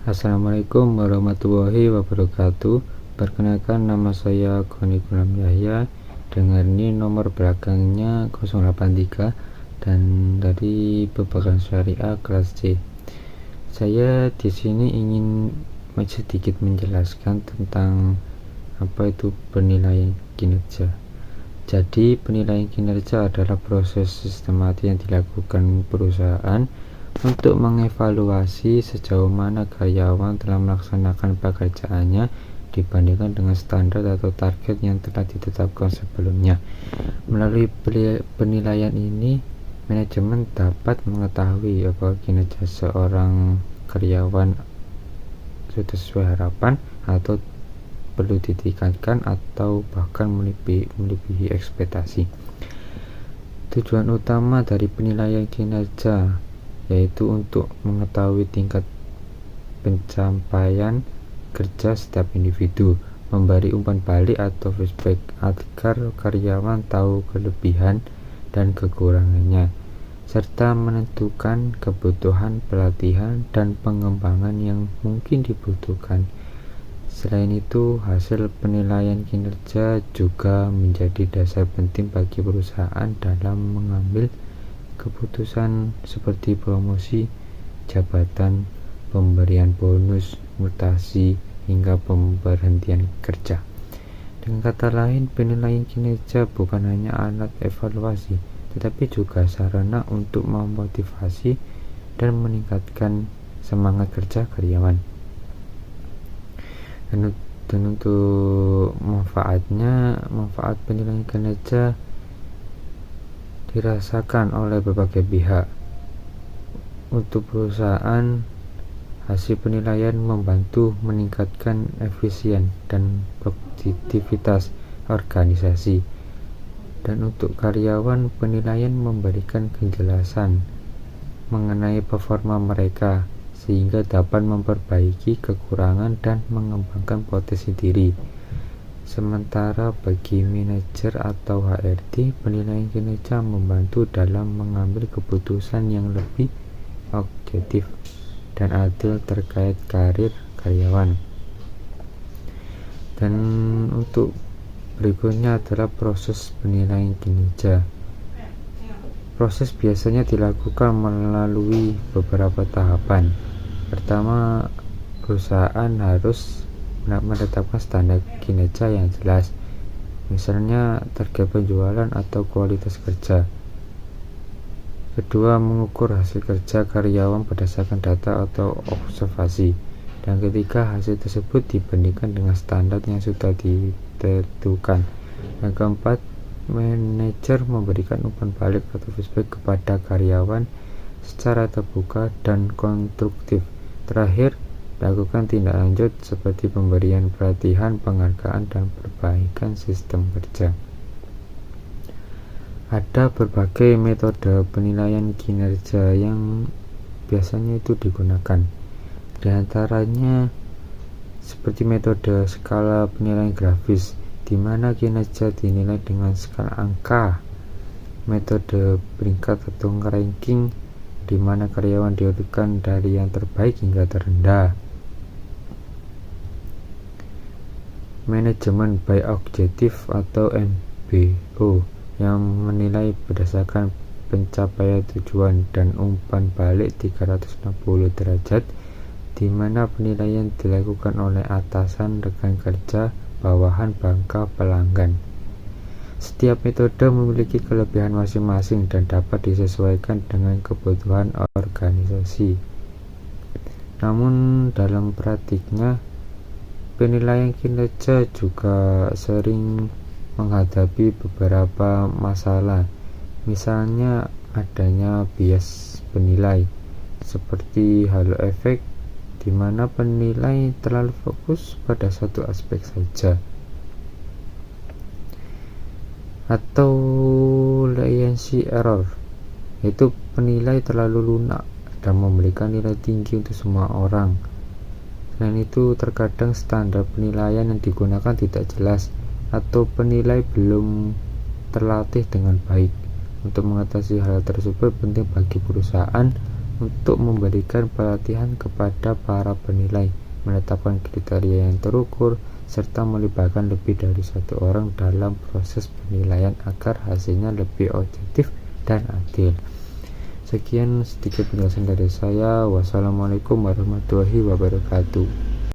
Assalamualaikum warahmatullahi wabarakatuh. Perkenalkan, nama saya Goni Gulam Yahya. Dengan ini nomor belakangnya 083 dan dari Babakan Syariah kelas C. Saya di sini ingin sedikit menjelaskan tentang apa itu penilaian kinerja. Jadi penilaian kinerja adalah proses sistematis yang dilakukan perusahaan untuk mengevaluasi sejauh mana karyawan telah melaksanakan pekerjaannya dibandingkan dengan standar atau target yang telah ditetapkan sebelumnya. Melalui penilaian ini, manajemen dapat mengetahui apakah kinerja seorang karyawan sudah sesuai harapan atau perlu ditingkatkan atau bahkan melebihi ekspektasi. Tujuan utama dari penilaian kinerja yaitu untuk mengetahui tingkat pencapaian kerja setiap individu, memberi umpan balik atau feedback agar karyawan tahu kelebihan dan kekurangannya, serta menentukan kebutuhan pelatihan dan pengembangan yang mungkin dibutuhkan. Selain itu, hasil penilaian kinerja juga menjadi dasar penting bagi perusahaan dalam mengambil keputusan seperti promosi jabatan, pemberian bonus, mutasi, hingga pemberhentian kerja. Dengan kata lain, penilaian kinerja bukan hanya alat evaluasi, tetapi juga sarana untuk memotivasi dan meningkatkan semangat kerja karyawan. Dan untuk manfaat penilaian kinerja dirasakan oleh berbagai pihak. Untuk perusahaan, hasil penilaian membantu meningkatkan efisien dan produktivitas organisasi. Dan untuk karyawan, penilaian memberikan kejelasan mengenai performa mereka sehingga dapat memperbaiki kekurangan dan mengembangkan potensi diri. Sementara bagi manajer atau HRD, penilaian kinerja membantu dalam mengambil keputusan yang lebih objektif dan adil terkait karir karyawan. Dan untuk berikutnya adalah proses penilaian kinerja. Proses biasanya dilakukan melalui beberapa tahapan. Pertama, perusahaan harus menetapkan standar kinerja yang jelas, misalnya target penjualan atau kualitas kerja. Kedua, mengukur hasil kerja karyawan berdasarkan data atau observasi. Dan ketiga, hasil tersebut dibandingkan dengan standar yang sudah ditentukan. Dan keempat, manajer memberikan umpan balik atau feedback kepada karyawan secara terbuka dan konstruktif. Terakhir, lakukan tindak lanjut seperti pemberian pelatihan, penghargaan, dan perbaikan sistem kerja. Ada berbagai metode penilaian kinerja yang biasanya itu digunakan. Di antaranya seperti metode skala penilaian grafis, di mana kinerja dinilai dengan skala angka. Metode peringkat atau ranking, di mana karyawan diurutkan dari yang terbaik hingga terendah. Manajemen by objektif atau MBO, yang menilai berdasarkan pencapaian tujuan dan umpan balik 360 derajat, di mana penilaian dilakukan oleh atasan, rekan kerja, bawahan, bahkan pelanggan. Setiap metode memiliki kelebihan masing-masing dan dapat disesuaikan dengan kebutuhan organisasi. Namun dalam praktiknya, penilaian kinerja juga sering menghadapi beberapa masalah, misalnya adanya bias penilai seperti halo efek, di mana penilai terlalu fokus pada satu aspek saja, atau latency error, yaitu penilai terlalu lunak dan memberikan nilai tinggi untuk semua orang. Selain itu, terkadang standar penilaian yang digunakan tidak jelas atau penilai belum terlatih dengan baik. Untuk mengatasi hal tersebut, penting bagi perusahaan untuk memberikan pelatihan kepada para penilai, menetapkan kriteria yang terukur, serta melibatkan lebih dari satu orang dalam proses penilaian agar hasilnya lebih objektif dan adil. Sekian sedikit penjelasan dari saya. Wassalamualaikum warahmatullahi wabarakatuh.